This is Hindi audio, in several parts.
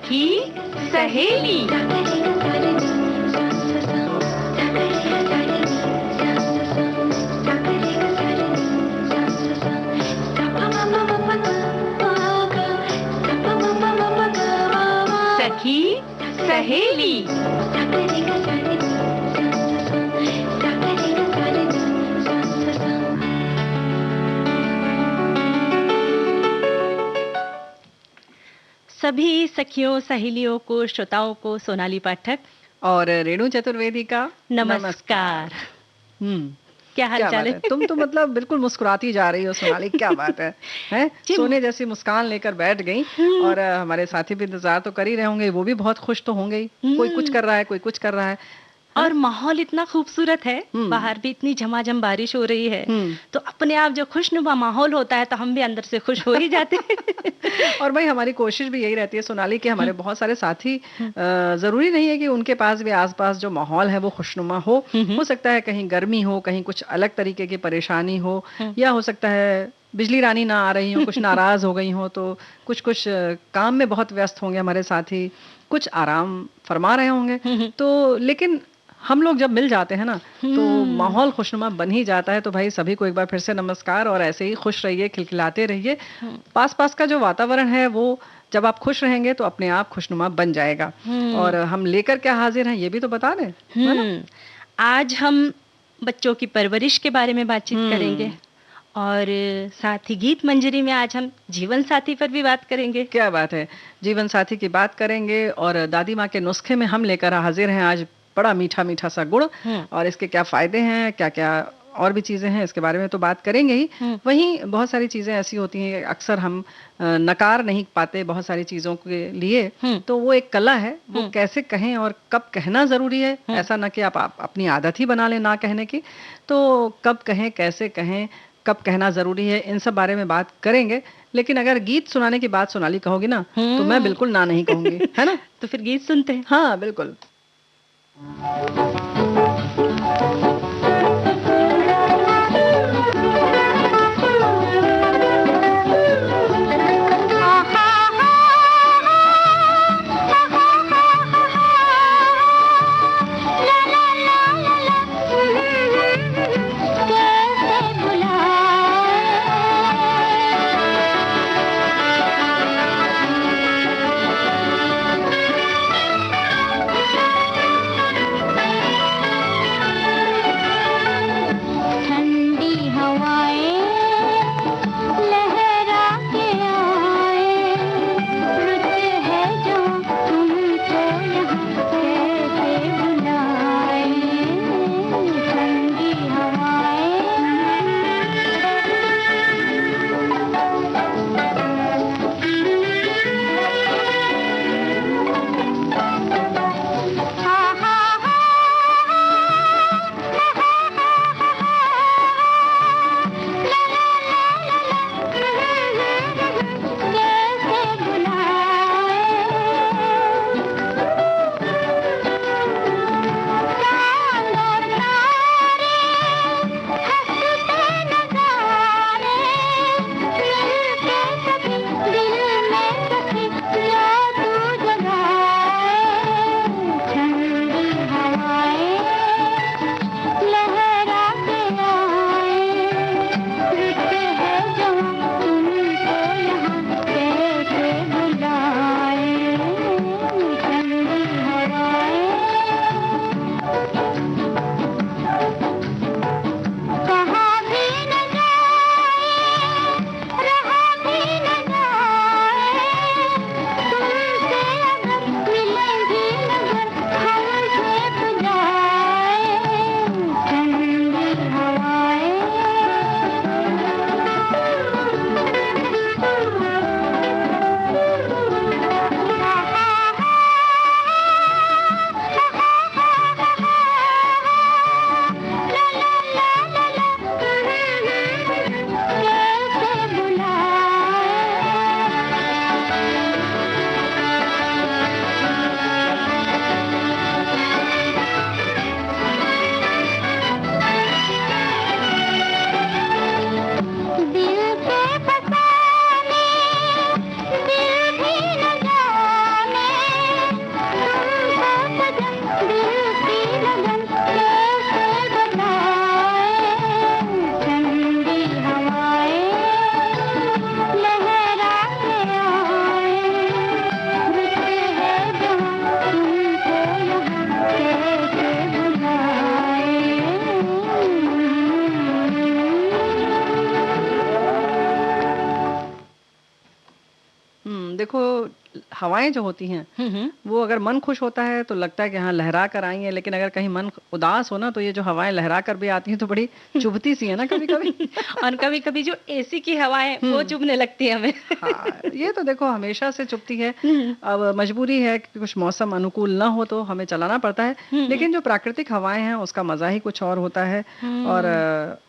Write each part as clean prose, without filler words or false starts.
सखी सहेली। सखी सहेली। सभी सखियों सहेलियों को, श्रोताओं को सोनाली पाठक और रेणु चतुर्वेदी का नमस्कार। क्या हाल चाल है? तुम तो मतलब बिल्कुल मुस्कुराती जा रही हो सोनाली, क्या बात है? हैं? सोने जैसी मुस्कान लेकर बैठ गई। और हमारे साथी भी इंतजार तो कर ही रहे होंगे, वो भी बहुत खुश तो होंगे ही। कोई कुछ कर रहा है, कोई कुछ कर रहा है। और माहौल इतना खूबसूरत है, बाहर भी इतनी झमाझम बारिश हो रही है, तो अपने आप जो खुशनुमा माहौल होता है तो हम भी अंदर से खुश हो ही जाते हैं। और भाई हमारी कोशिश भी यही रहती है सोनाली कि हमारे बहुत सारे साथी, जरूरी नहीं है कि उनके पास भी आसपास जो माहौल है वो खुशनुमा हो सकता है कहीं गर्मी हो, कहीं कुछ अलग तरीके की परेशानी हो, या हो सकता है बिजली रानी ना आ रही हो, कुछ नाराज हो गई हो, तो कुछ काम में बहुत व्यस्त होंगे हमारे साथी, कुछ आराम फरमा रहे होंगे। तो लेकिन हम लोग जब मिल जाते हैं ना तो माहौल खुशनुमा बन ही जाता है। तो भाई सभी को एक बार फिर से नमस्कार, और ऐसे ही खुश रहिए, खिलखिलाते रहिए। पास का जो वातावरण है वो जब आप खुश रहेंगे तो अपने आप खुशनुमा बन जाएगा। और हम लेकर क्या हाजिर हैं ये भी तो बता दें। आज हम बच्चों की परवरिश के बारे में बातचीत करेंगे, और साथ ही गीत मंजरी में आज हम जीवन साथी पर भी बात करेंगे। क्या बात है, जीवन साथी की बात करेंगे। और दादी माँ के नुस्खे में हम लेकर हाजिर हैं आज बड़ा मीठा मीठा सा गुड़, और इसके क्या फायदे हैं, क्या क्या और भी चीजें हैं, इसके बारे में तो बात करेंगे ही। वहीं बहुत सारी चीजें ऐसी होती हैं अक्सर हम नकार नहीं पाते बहुत सारी चीजों के लिए, तो वो एक कला है, वो कैसे कहें और कब कहना जरूरी है। ऐसा ना कि आप अपनी आदत ही बना लें ना कहने की, तो कब कहें, कैसे कहें, कब कहना जरूरी है, इन सब बारे में बात करेंगे। लेकिन अगर गीत सुनाने की बात सोनाली कहोगी ना तो मैं बिल्कुल ना नहीं कहूंगी, है ना? तो फिर गीत सुनते हैं। हाँ बिल्कुल। हवाएं जो होती हैं वो अगर मन खुश होता है तो लगता है कि हाँ लहरा कर आई है, लेकिन अगर कहीं मन उदास हो ना तो ये जो हवाएं लहरा कर भी आती हैं तो बड़ी चुभती सी है ना कभी कभी। और कभी कभी जो एसी की हवाएं वो चुभने लगती है हमें। हाँ, ये तो देखो हमेशा से चुभती है। अब मजबूरी है कि कुछ मौसम अनुकूल ना हो तो हमें चलाना पड़ता है, लेकिन जो प्राकृतिक हवाएं हैं उसका मजा ही कुछ और होता है। और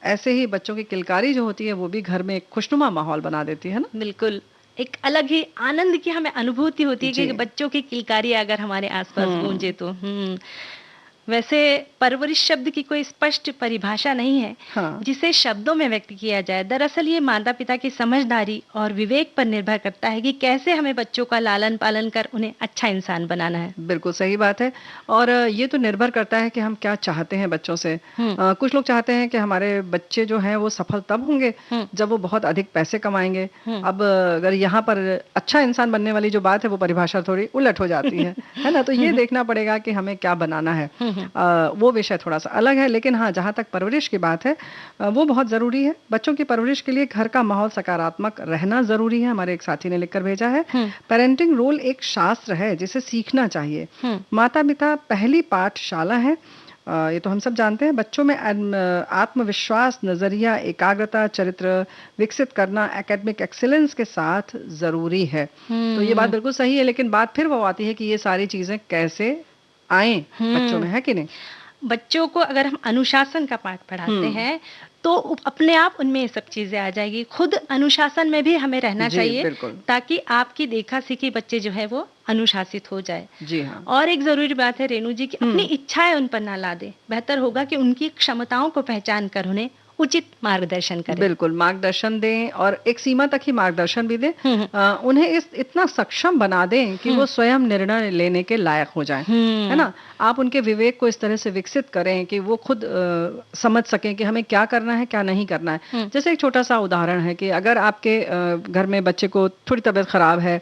ऐसे ही बच्चों की किलकारी जो होती है वो भी घर में एक खुशनुमा माहौल बना देती है ना। बिल्कुल, एक अलग ही आनंद की हमें अनुभूति होती है कि बच्चों की किलकारी अगर हमारे आसपास गूंजे तो। वैसे परवरिश शब्द की कोई स्पष्ट परिभाषा नहीं है जिसे शब्दों में व्यक्त किया जाए। दरअसल ये माता पिता की समझदारी और विवेक पर निर्भर करता है कि कैसे हमें बच्चों का लालन पालन कर उन्हें अच्छा इंसान बनाना है। बिल्कुल सही बात है। और ये तो निर्भर करता है कि हम क्या चाहते हैं बच्चों से। कुछ लोग चाहते हैं कि हमारे बच्चे जो हैं वो सफल तब होंगे जब वो बहुत अधिक पैसे कमाएंगे। अब अगर यहाँ पर अच्छा इंसान बनने वाली जो बात है वो परिभाषा थोड़ी उलट हो जाती है ना। तो ये देखना पड़ेगा कि हमें क्या बनाना है। वो विषय थोड़ा सा अलग है, लेकिन हाँ जहाँ तक परवरिश की बात है वो बहुत ज़रूरी है। बच्चों की परवरिश के लिए घर का माहौल सकारात्मक रहना ज़रूरी है। हमारे एक साथी ने लिखकर भेजा है, पेरेंटिंग रोल एक शास्त्र है जिसे सीखना चाहिए। माता पिता पहली पाठशाला है। ये तो हम सब जानते हैं। बच्चों में आत्मविश्वास, नजरिया, एकाग्रता, चरित्र विकसित करना एकेडमिक एक्सीलेंस के साथ ज़रूरी है। तो ये बात बिल्कुल सही है, लेकिन बात फिर वो आती है कि ये सारी चीज़ें कैसे आए बच्चों में, है कि नहीं। बच्चों को अगर हम अनुशासन का पाठ पढ़ाते हैं तो अपने आप उनमें ये सब चीजें आ जाएगी। खुद अनुशासन में भी हमें रहना चाहिए ताकि आपकी देखा सीखी बच्चे जो है वो अनुशासित हो जाए। जी हाँ। और एक जरूरी बात है रेणु जी की अपनी इच्छाएं उन पर ना ला दे। बेहतर होगा कि उनकी क्षमताओं को पहचान कर उन्हें उचित मार्गदर्शन करें। बिल्कुल मार्गदर्शन दें और एक सीमा तक ही मार्गदर्शन भी दें। उन्हें इतना सक्षम बना दें कि वो स्वयं निर्णय लेने के लायक हो जाएं, है ना। आप उनके विवेक को इस तरह से विकसित करें कि वो खुद समझ सकें कि हमें क्या करना है क्या नहीं करना है। जैसे एक छोटा सा उदाहरण है कि अगर आपके घर में बच्चे को थोड़ी तबीयत खराब है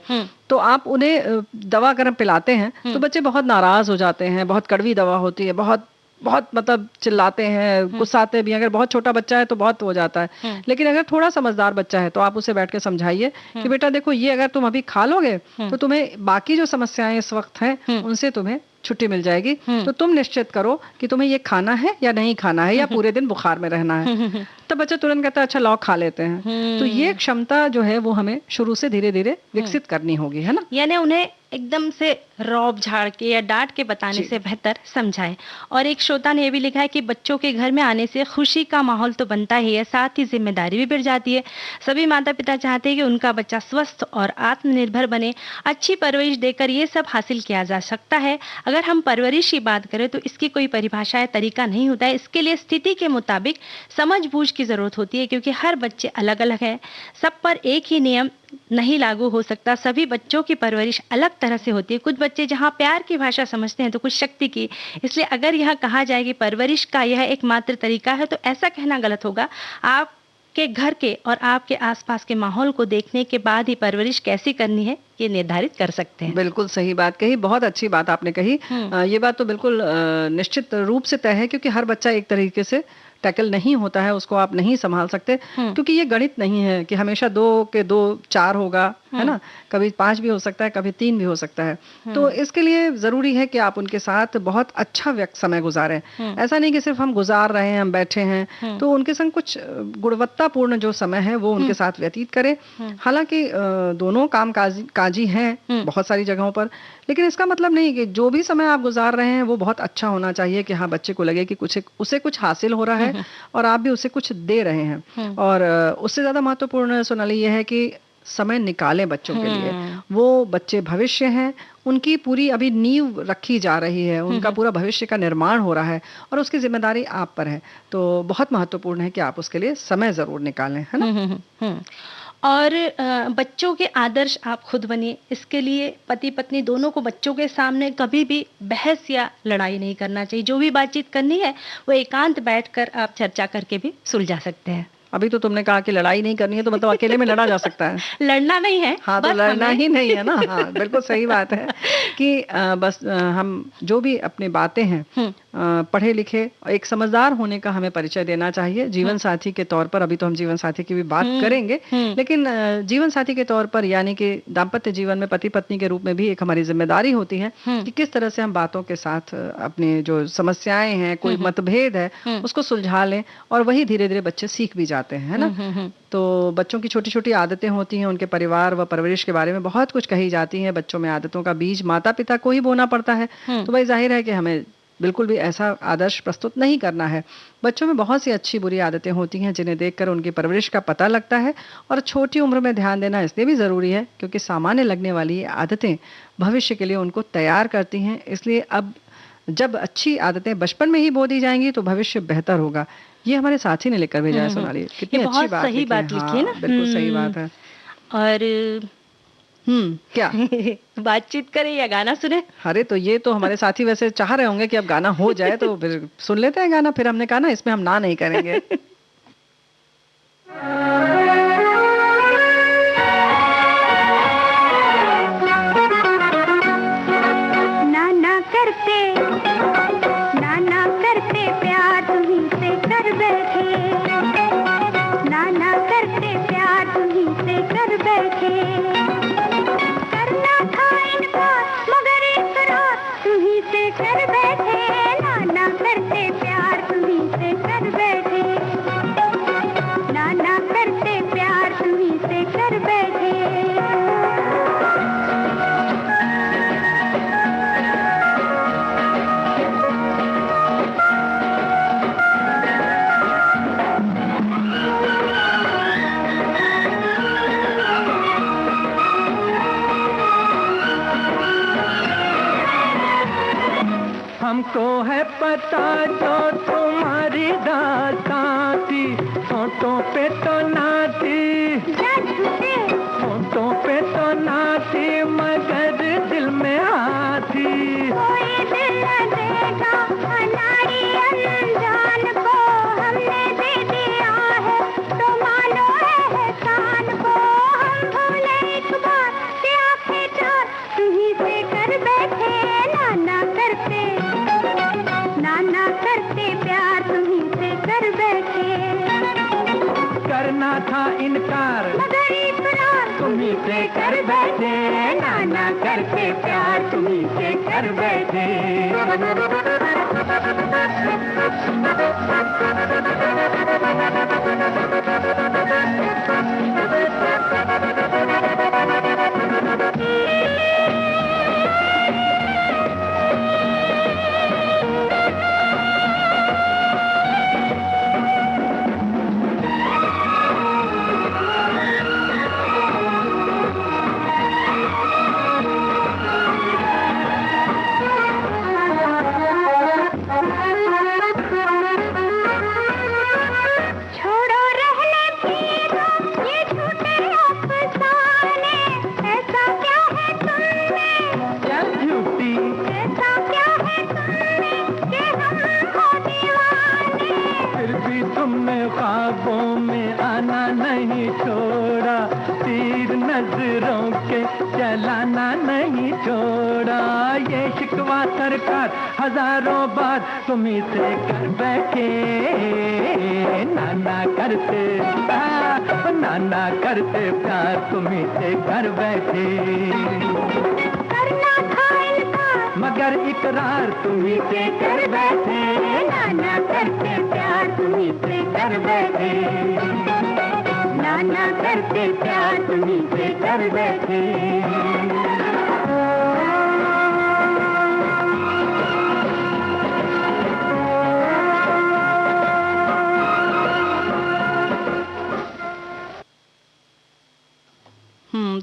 तो आप उन्हें दवा अगर पिलाते हैं तो बच्चे बहुत नाराज हो जाते हैं। बहुत कड़वी दवा होती है, बहुत बहुत मतलब चिल्लाते हैं, गुस्साते भी। अगर बहुत छोटा बच्चा है तो बहुत हो जाता है, लेकिन अगर थोड़ा समझदार बच्चा है तो आप उसे बैठ के समझाइए कि बेटा देखो ये अगर तुम अभी खा लोगे तो तुम्हें बाकी जो समस्याएं इस वक्त हैं उनसे तुम्हें छुट्टी मिल जाएगी। तो तुम निश्चित करो कि तुम्हें ये खाना है या नहीं खाना है, या पूरे दिन बुखार में रहना है। तो बच्चा तुरंत कहता है अच्छा लाओ खा लेते हैं। तो ये क्षमता जो है वो हमें शुरू से धीरे धीरे विकसित करनी होगी, है ना। यानी उन्हें एकदम से रौब झाड़ के या डांट के बताने से बेहतर समझाएं। और एक श्रोता ने ये भी लिखा है कि बच्चों के घर में आने से खुशी का माहौल तो बनता ही है, साथ ही जिम्मेदारी भी बढ़ जाती है। सभी माता पिता चाहते हैं कि उनका बच्चा स्वस्थ और आत्मनिर्भर बने। अच्छी परवरिश देकर ये सब हासिल किया जा सकता है। अगर हम परवरिश की बात करें तो इसकी कोई परिभाषा या तरीका नहीं होता है। इसके लिए स्थिति के मुताबिक समझ बूझ की जरूरत होती है, क्योंकि हर बच्चे अलग अलग है। सब पर एक ही नियम नहीं लागू हो सकता। सभी बच्चों की परवरिश अलग तरह से होती है। कुछ बच्चे जहां प्यार की भाषा समझते हैं तो कुछ शक्ति की। इसलिए अगर यह कहा जाए कि परवरिश का यह एकमात्र तरीका है तो ऐसा कहना गलत होगा। आपके घर के और आपके आसपास के माहौल को देखने के बाद ही परवरिश कैसी करनी है ये निर्धारित कर सकते हैं। बिल्कुल सही बात कही, बहुत अच्छी बात आपने कही। ये बात तो बिल्कुल निश्चित रूप से तय है, क्योंकि हर बच्चा एक तरीके से टैकल नहीं होता है, उसको आप नहीं संभाल सकते, क्योंकि ये गणित नहीं है कि हमेशा 2 के 2 4 होगा, है ना। कभी 5 भी हो सकता है, कभी 3 भी हो सकता है। तो इसके लिए जरूरी है कि आप उनके साथ बहुत अच्छा व्यक्त समय गुजारें। ऐसा नहीं कि सिर्फ हम गुजार रहे हैं, हम बैठे हैं, तो उनके संग कुछ गुणवत्तापूर्ण जो समय है वो उनके साथ व्यतीत करें। हालांकि दोनों काम काजी हैं बहुत सारी जगहों पर, लेकिन इसका मतलब नहीं कि जो भी समय आप गुजार रहे हैं वो बहुत अच्छा होना चाहिए कि हाँ बच्चे को लगे कि उसे कुछ हासिल हो रहा है और आप भी उसे कुछ दे रहे हैं। और उससे ज्यादा महत्वपूर्ण सोनाली ये है कि समय निकालें बच्चों के लिए। वो बच्चे भविष्य हैं, उनकी पूरी अभी नींव रखी जा रही है, उनका पूरा भविष्य का निर्माण हो रहा है और उसकी जिम्मेदारी आप पर है। तो बहुत महत्वपूर्ण है कि आप उसके लिए समय जरूर निकालें, है ना। और बच्चों के आदर्श आप खुद बनिए। इसके लिए पति पत्नी दोनों को बच्चों के सामने कभी भी बहस या लड़ाई नहीं करना चाहिए। जो भी बातचीत करनी है वो एकांत बैठकर आप चर्चा करके भी सुलझा सकते हैं। अभी तो तुमने कहा कि लड़ाई नहीं करनी है, तो मतलब अकेले में लड़ा जा सकता है। लड़ना नहीं है, हाँ, तो बस लड़ना हमें ही नहीं है ना। हाँ, बिल्कुल सही बात है कि बस हम जो भी अपनी बातें हैं हुँ, पढ़े लिखे एक समझदार होने का हमें परिचय देना चाहिए हुँ, जीवन साथी के तौर पर। अभी तो हम जीवन साथी की भी बात हुँ, करेंगे, हुँ, लेकिन जीवन साथी के तौर पर यानी कि दाम्पत्य जीवन में पति पत्नी के रूप में भी एक हमारी जिम्मेदारी होती है हुँ, कि किस तरह से हम बातों के साथ अपनी जो समस्याएं हैं, हुँ, कोई हुँ, मतभेद है, हुँ, उसको सुलझा लें। और वही धीरे धीरे बच्चे सीख भी जाते हैं, है ना। हुँ, हुँ, हुँ, तो बच्चों की छोटी-छोटी आदतें होती हैं, उनके परिवार व परवरिश के बारे में बहुत कुछ कही जाती हैं। बच्चों में आदतों का बीज माता-पिता को ही बोना पड़ता है। हुँ, तो भाई ज़ाहिर है कि हमें बिल्कुल भी ऐसा आदर्श प्रस्तुत नहीं करना है। बच्चों में बहुत सी अच्छी-बुरी आदतें होती हैं, जिन्हें देखकर उनकी परवरिश का पता लगता है। और छोटी उम्र में ध्यान देना इसलिए भी ज़रूरी है, क्योंकि सामान्य लगने वाली ये आदतें भविष्य के लिए उनको तैयार करती हैं। इसलिए अब जब अच्छी आदतें बचपन में ही बो दी जाएँगी, तो भविष्य बेहतर होगा। ये हमारे साथी ने लिखकर भेजा है, हुँ, हुँ। सोनाली। ये कितनी अच्छी बहुत बात सही लिखी है। बात लिखी है ना? हाँ, बिल्कुल सही बात है। और क्या? बातचीत करें या गाना सुने? अरे! तो ये तो हमारे साथी वैसे चाह रहे होंगे कि अब गाना हो जाए, तो फिर सुन लेते हैं गाना। फिर हमने कहा ना, इसमें हम ना नहीं करेंगे। नाना करते नाना करते प्यार तुम्हीं से कर बैठे, नाना करते प्यार तुम्हीं से कर बैठे, करना था इनकार मगर इकरार तुम्हीं से कर बैठे, नाना करते प्यार तुम्हीं से कर बैठे, नाना करते प्यार तुम्हीं से कर बैठे। हमको है पता जो तुम्हारी दास्तां थी, होठों पे तो ना थी, होठों पे तो ना थी, मगर दिल में आती। कोई दिल न देगा अनाड़ी अनजान को, हमने दे दिया है तो मानो एहसान को, हम भूले एक बार कि आखिरकार तुम्हीं से कर बैठे, नाना करते प्यार तुम्हीं से कर बैठे, करना था इनकार मगर इकरार तुम्हीं से कर बैठे, नाना करके प्यार तुम्हीं से कर बैठे। छोड़ो रहने दो ये झूठे अफसाने, ऐसा क्या है तुमने, क्या झूठी ऐसा क्या है तुमने कि हम हो दीवाने, फिर भी तुमने ख्वाबों में आना नहीं छोड़ा, तीर नजरों के चलाना नहीं छोड़ा। ये शिकवा सरकार हजारों बार तुम्हीं से कर बैठे, नाना करते प्यार तुम्हीं से कर बैठे, करना था इनकार मगर इकरार तुम्हीं से कर बैठे, नाना करते प्यार तुम्हीं से कर बैठे, नाना करते प्यार तुम्हीं से कर बैठे।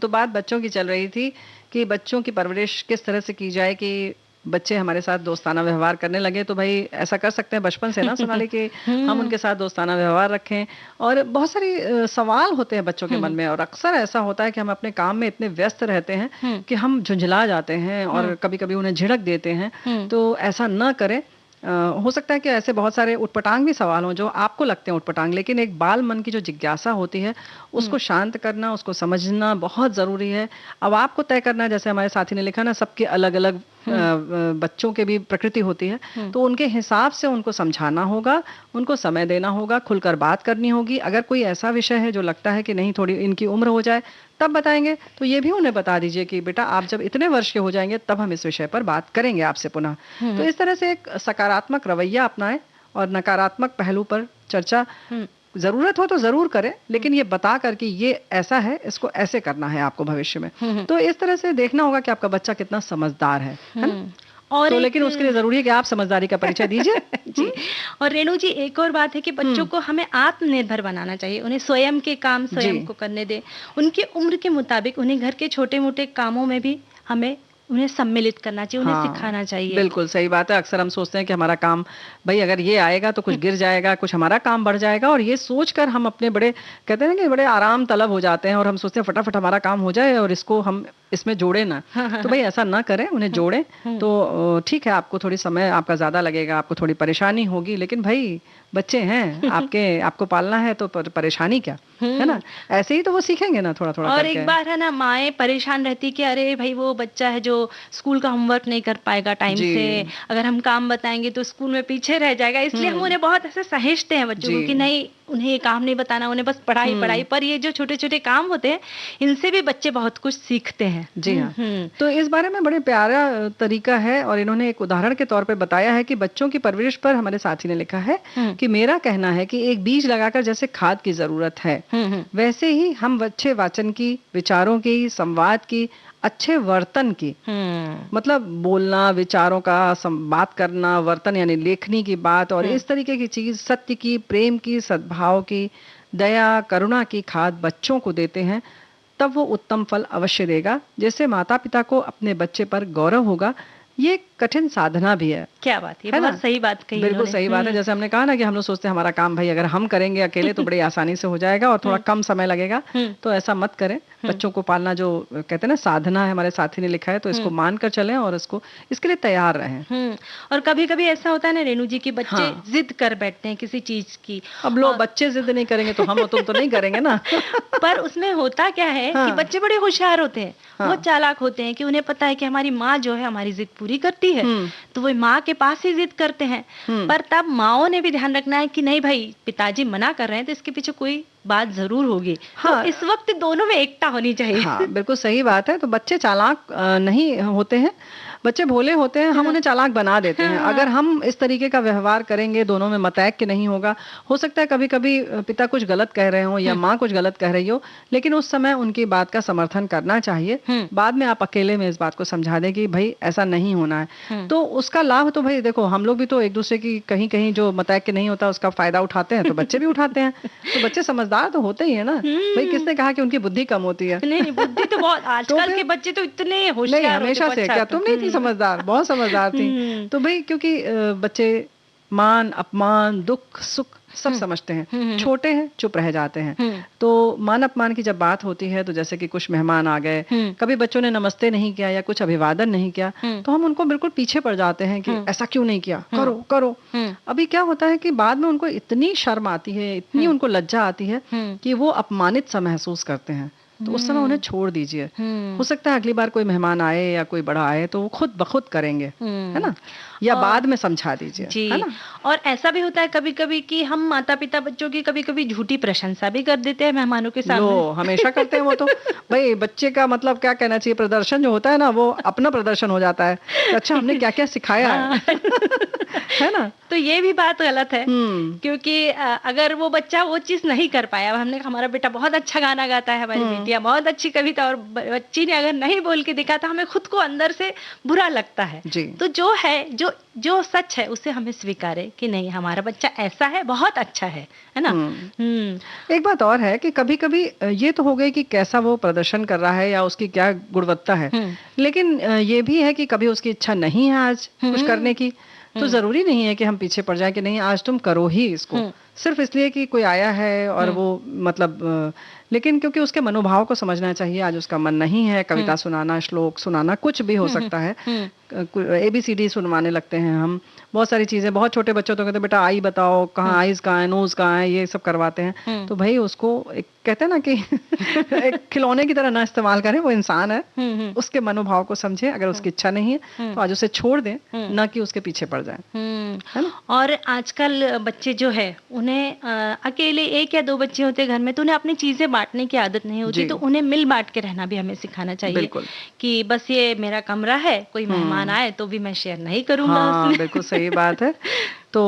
तो बात बच्चों की चल रही थी कि बच्चों की परवरिश किस तरह से की जाए कि बच्चे हमारे साथ दोस्ताना व्यवहार करने लगे। तो भाई ऐसा कर सकते हैं बचपन से ना, सोनाली, कि हम उनके साथ दोस्ताना व्यवहार रखें। और बहुत सारी सवाल होते हैं बच्चों के मन में, और अक्सर ऐसा होता है कि हम अपने काम में इतने व्यस्त रहते हैं कि हम झुंझला जाते हैं और कभी-कभी उन्हें झिड़क देते हैं। तो ऐसा ना करें। हो सकता है कि ऐसे बहुत सारे उटपटांग भी सवाल हों जो आपको लगते हैं उटपटांग, लेकिन एक बाल मन की जो जिज्ञासा होती है उसको शांत करना, उसको समझना बहुत ज़रूरी है। अब आपको तय करना है, जैसे हमारे साथी ने लिखा ना, सबके अलग अलग बच्चों के भी प्रकृति होती है, तो उनके हिसाब से उनको समझाना होगा, उनको समय देना होगा, खुलकर बात करनी होगी। अगर कोई ऐसा विषय है जो लगता है कि नहीं थोड़ी इनकी उम्र हो जाए तब बताएंगे, तो ये भी उन्हें बता दीजिए कि बेटा आप जब इतने वर्ष के हो जाएंगे तब हम इस विषय पर बात करेंगे आपसे पुनः। तो इस तरह से एक सकारात्मक रवैया अपनाएं और नकारात्मक पहलू पर चर्चा जरूरत हो तो जरूर करें, लेकिन ये बता कर कि ये ऐसा है, इसको ऐसे करना है आपको भविष्य में। तो इस तरह से देखना होगा कि आपका बच्चा कितना समझदार है ना? और तो लेकिन उसके लिए जरूरी है कि आप समझदारी का परिचय दीजिए। जी। और रेणु जी, एक और बात है कि बच्चों को हमें आत्मनिर्भर बनाना चाहिए, उन्हें स्वयं के काम स्वयं को करने दें। उनकी उम्र के मुताबिक उन्हें घर के छोटे मोटे कामों में भी हमें उन्हें सम्मिलित करना चाहिए, उन्हें सिखाना चाहिए। बिल्कुल सही बात है। अक्सर हम सोचते हैं कि हमारा काम, भाई अगर ये आएगा तो कुछ गिर जाएगा, कुछ हमारा काम बढ़ जाएगा, और ये सोचकर हम अपने बड़े, कहते हैं कि बड़े आराम तलब हो जाते हैं और हम सोचते हैं फटाफट हमारा काम हो जाए और इसको हम इसमें जोड़े ना। तो भाई ऐसा ना करें, उन्हें जोड़ें। तो ठीक है, आपको थोड़ी समय आपका ज्यादा लगेगा, आपको थोड़ी परेशानी होगी, लेकिन भाई बच्चे हैं आपको पालना है, तो परेशानी क्या है ना? ऐसे ही तो वो सीखेंगे ना थोड़ा थोड़ा और करके। एक बार है ना, माएँ परेशान रहती कि अरे भाई वो बच्चा है जो स्कूल का होमवर्क नहीं कर पाएगा टाइम से, अगर हम काम बताएंगे तो स्कूल में पीछे रह जाएगा, इसलिए हम उन्हें बहुत ऐसे सहेजते हैं बच्चों को कि नहीं, उन्हें ये काम नहीं बताना, उन्हें बस पढ़ाई पढ़ाई। पर ये जो छोटे छोटे काम होते हैं, इनसे भी बच्चे बहुत कुछ सीखते हैं। जी हाँ। तो इस बारे में बड़े प्यारा तरीका है, और इन्होंने एक उदाहरण के तौर पे बताया है कि बच्चों की परवरिश पर हमारे साथी ने लिखा है कि मेरा कहना है कि एक बीज लगाकर जैसे खाद की जरूरत है, वैसे ही हम अच्छे वाचन की, विचारों की, संवाद की, अच्छे वर्तन की, मतलब बोलना, विचारों का बात करना, वर्तन यानी लेखनी की बात, और इस तरीके की चीज, सत्य की, प्रेम की, सद्भाव की, दया, करुणा की खाद बच्चों को देते हैं, तब वो उत्तम फल अवश्य देगा। जैसे माता पिता को अपने बच्चे पर गौरव होगा, ये कठिन साधना भी है। क्या बात है, बहुत सही बात कही। बिल्कुल सही बात है। जैसे हमने कहा ना कि हम लोग सोचते हैं हमारा काम भाई अगर हम करेंगे अकेले तो बड़ी आसानी से हो जाएगा और थोड़ा कम समय लगेगा, तो ऐसा मत करें। बच्चों को पालना जो कहते हैं ना साधना है, हमारे साथी ने लिखा है, तो इसको मानकर चलें और इसके लिए तैयार रहें। और कभी कभी ऐसा होता है ना रेणु जी की बच्चे जिद कर बैठते हैं किसी चीज की। अब लोग बच्चे जिद नहीं करेंगे तो हम और तुम तो नहीं करेंगे ना। पर उसमें होता क्या है कि बच्चे बड़े होशियार होते हैं, बहुत चालाक होते हैं कि उन्हें पता है कि हमारी माँ जो है हमारी जिद पूरी करती है, तो वो माँ के पास ही जिद करते हैं। पर तब माँओं ने भी ध्यान रखना है कि नहीं भाई, पिताजी मना कर रहे हैं तो इसके पीछे कोई बात जरूर होगी। तो इस वक्त दोनों में एकता होनी चाहिए। हाँ, बिल्कुल सही बात है। तो बच्चे चालाक नहीं होते हैं, बच्चे भोले होते हैं, हम उन्हें चालाक बना देते हैं। अगर हम इस तरीके का व्यवहार करेंगे, दोनों में मतैक्य नहीं होगा। हो सकता है कभी कभी पिता कुछ गलत कह रहे हो या माँ कुछ गलत कह रही हो, लेकिन उस समय उनकी बात का समर्थन करना चाहिए। बाद में आप अकेले में इस बात को समझा दें कि भाई ऐसा नहीं होना है। तो उसका लाभ तो भाई देखो, हम लोग भी तो एक दूसरे की कहीं कहीं जो मतैक्य नहीं होता उसका फायदा उठाते हैं, तो बच्चे भी उठाते हैं। तो बच्चे समझदार तो होते ही है ना भाई। किसने कहा कि उनकी बुद्धि कम होती है? नहीं, बुद्धि तो बहुत, आजकल के बच्चे तो इतने होशियार नहीं, हमेशा से। क्या तुम नहीं थी समझदार? बहुत समझदार थी। तो भाई क्योंकि बच्चे मान, अपमान, दुख, सुख सब समझते हैं। छोटे हैं, चुप रह जाते हैं। तो मान अपमान की जब बात होती है, तो जैसे कि कुछ मेहमान आ गए, कभी बच्चों ने नमस्ते नहीं किया या कुछ अभिवादन नहीं किया, तो हम उनको बिल्कुल पीछे पड़ जाते हैं कि ऐसा क्यों नहीं किया, करो करो। अभी क्या होता है कि बाद में उनको इतनी शर्म आती है, इतनी उनको लज्जा आती है कि वो अपमानित सा महसूस करते हैं। तो उस समय उन्हें छोड़ दीजिए। हो सकता है अगली बार कोई मेहमान आए या कोई बड़ा आए तो वो खुद ब खुद करेंगे, है ना? या बाद में समझा दीजिए, है ना? और ऐसा भी होता है कभी कभी कि हम माता पिता बच्चों की कभी कभी झूठी प्रशंसा भी कर देते हैं मेहमानों के सामने। हमेशा करते हैं वो तो। भाई बच्चे का मतलब क्या कहना चाहिए, प्रदर्शन जो होता है ना, वो अपना प्रदर्शन हो जाता है। अच्छा हमने क्या क्या सिखाया है। है ना? तो ये भी बात गलत है, क्योंकि अगर वो बच्चा वो चीज नहीं कर पाया, हमने हमारा बेटा बहुत अच्छा गाना गाता है, हमारी बेटिया बहुत अच्छी कविता, और बच्ची ने अगर नहीं बोल के दिखा तो हमें खुद को अंदर से बुरा लगता है। तो जो है, जो सच है उसे हमें स्वीकारे कि नहीं, हमारा बच्चा ऐसा है, बहुत अच्छा है ना? एक बात और है कि कभी कभी ये तो हो गई कि कैसा वो प्रदर्शन कर रहा है या उसकी क्या गुणवत्ता है, लेकिन ये भी है कि कभी उसकी इच्छा नहीं है आज कुछ करने की, तो जरूरी नहीं है कि हम पीछे पड़ जाए कि नहीं आज तुम करो ही इसको, सिर्फ इसलिए कि कोई आया है और वो मतलब। लेकिन क्योंकि उसके मनोभाव को समझना चाहिए, आज उसका मन नहीं है, कविता सुनाना, श्लोक सुनाना, कुछ भी हो सकता है, ABCD सुनवाने लगते हैं हम, बहुत सारी चीजें, बहुत छोटे बच्चों तो कहते हैं बेटा आई बताओ, कहाँ आईज कहाँ है, नोज कहाँ है, ये सब करवाते हैं। तो भाई उसको एक कहते हैं ना कि एक खिलौने की तरह ना इस्तेमाल करें, वो इंसान है, उसके मनोभाव को समझे। अगर उसकी इच्छा नहीं है तो आज उसे छोड़ दें, ना कि उसके पीछे पड़ जाएं, है ना। और आजकल बच्चे जो है उन्हें अकेले 1 या 2 बच्चे होते घर में तो उन्हें अपनी चीजें बांटने की आदत नहीं होती, तो उन्हें मिल बांट के रहना भी हमें सिखाना चाहिए कि बस ये मेरा कमरा है, कोई मेहमान आए तो भी मैं शेयर नहीं करूंगा। हाँ, बिल्कुल सही बात है। तो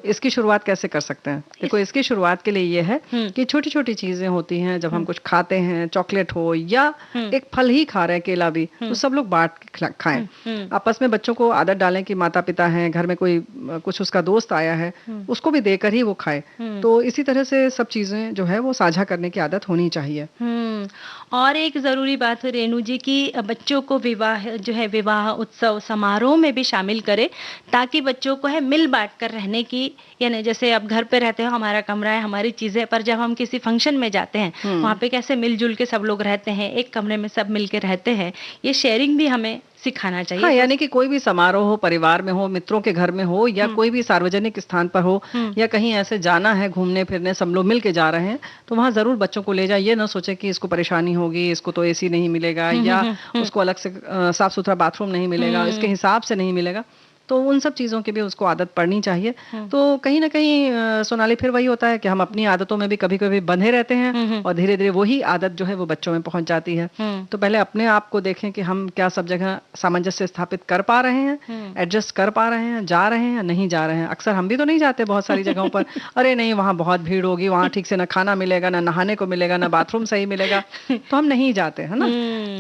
इसकी शुरुआत कैसे कर सकते हैं? देखो, इसकी शुरुआत के लिए ये है कि छोटी छोटी चीजें होती हैं, जब हम कुछ खाते हैं, चॉकलेट हो या एक फल ही खा रहे हैं, केला भी, तो सब लोग बांट के खाएं। आपस में बच्चों को आदत डालें कि माता पिता हैं, घर में कोई कुछ उसका दोस्त आया है, उसको भी देकर ही वो खाए। तो इसी तरह से सब चीजें जो है वो साझा करने की आदत होनी चाहिए। और एक जरूरी बात है रेणु जी की बच्चों को विवाह उत्सव समारोह में भी शामिल करें, ताकि बच्चों को है मिल बांट कर रहने की, यानी जैसे अब घर पे रहते हो, हमारा कमरा है, हमारी चीजें, पर जब हम किसी फंक्शन में जाते हैं वहाँ पे कैसे मिलजुल के सब लोग रहते हैं, एक कमरे में सब मिल के रहते हैं, ये शेयरिंग भी हमें सिखाना चाहिए। हाँ, यानी कि कोई भी समारोह हो, परिवार में हो, मित्रों के घर में हो, या कोई भी सार्वजनिक स्थान पर हो, या कहीं ऐसे जाना है घूमने फिरने, सब लोग मिल के जा रहे हैं, तो वहां जरूर बच्चों को ले जाए। ये ना सोचे कि इसको परेशानी होगी, इसको तो एसी नहीं मिलेगा, या उसको अलग से साफ सुथरा बाथरूम नहीं मिलेगा, इसके हिसाब से नहीं मिलेगा। तो उन सब चीज़ों की भी उसको आदत पड़नी चाहिए। तो कहीं ना कहीं सोनाली फिर वही होता है कि हम अपनी आदतों में भी कभी कभी बंधे रहते हैं, और धीरे धीरे वही आदत जो है वो बच्चों में पहुंच जाती है। तो पहले अपने आप को देखें कि हम क्या सब जगह सामंजस्य स्थापित कर पा रहे हैं, एडजस्ट कर पा रहे हैं, जा रहे हैं या नहीं जा रहे हैं। अक्सर हम भी तो नहीं जाते बहुत सारी जगहों पर, अरे नहीं वहाँ बहुत भीड़ होगी, वहाँ ठीक से ना खाना मिलेगा, ना नहाने को मिलेगा, ना बाथरूम सही मिलेगा, तो हम नहीं जाते, है ना।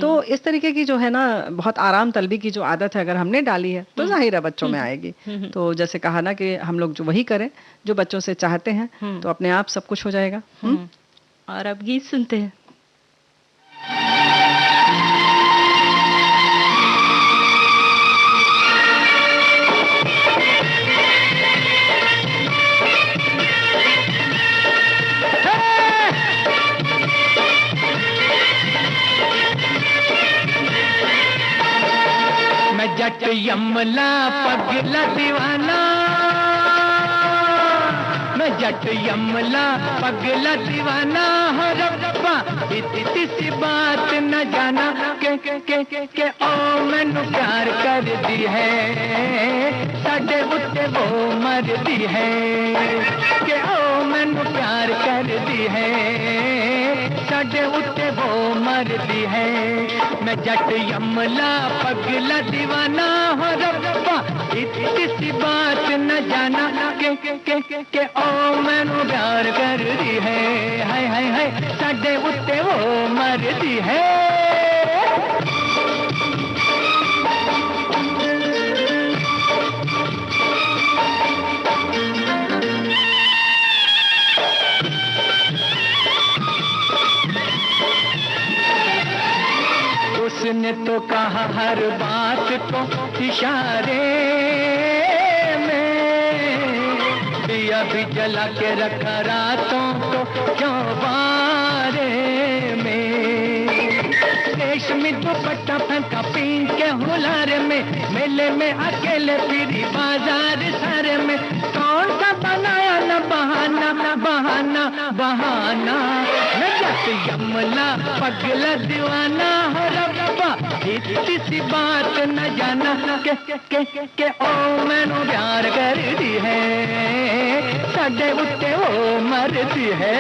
तो इस तरीके की जो है ना बहुत आराम तलबी की जो आदत है, अगर हमने डाली है तो जाहिर है बच्चों में आएगी। तो जैसे कहा ना कि हम लोग जो वही करें जो बच्चों से चाहते हैं, तो अपने आप सब कुछ हो जाएगा। और अब गीत सुनते हैं। जट यमला पगला दीवाना, मैं जट यमला पगला दीवाना हो रब्बा, इतनी सी बात न जाना के ओ मैनू प्यार कर दी है, साडे उत्ते वो मर दी है, के ओ मैनू प्यार कर दी है, साडे उत्ते वो मर दी है। मैं जट यमला पगला दीवाना हो रब्बा, इतनी सी बात न जाना के ओ मैनू प्यार कर दी है, हाय हाय हाय साडे उत्ते वो मर दी है। उसने तो कहा हर बात को इशारे में, दिया भी जला के रखा रातों को चौबारे में, रेशमी दुपट्टा फेंका पीन के हुलारे में, मेले में अकेले फिरी बाजार सारे में, कौन सा बनाया न बहाना बहाना बहाना, मैं जट यमला पगला दीवाना हो रब्बा, इतनी सी बात न जाना के ओ मैनू प्यार कर दी है, साडे उत्ते वो मरदी है।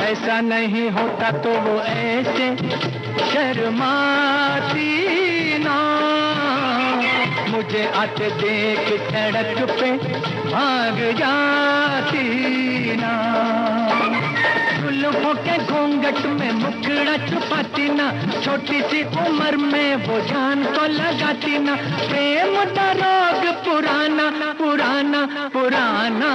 ऐसा नहीं होता तो वो ऐसे शर्माती ना, मुझे आते देख सड़क पे भाग जाती ना, जुल्फों के घूंघट में मुखड़ा बड़ा छुपाती ना, छोटी सी उम्र में वो जान को लगाती ना। प्रेम का रोग पुराना पुराना पुराना,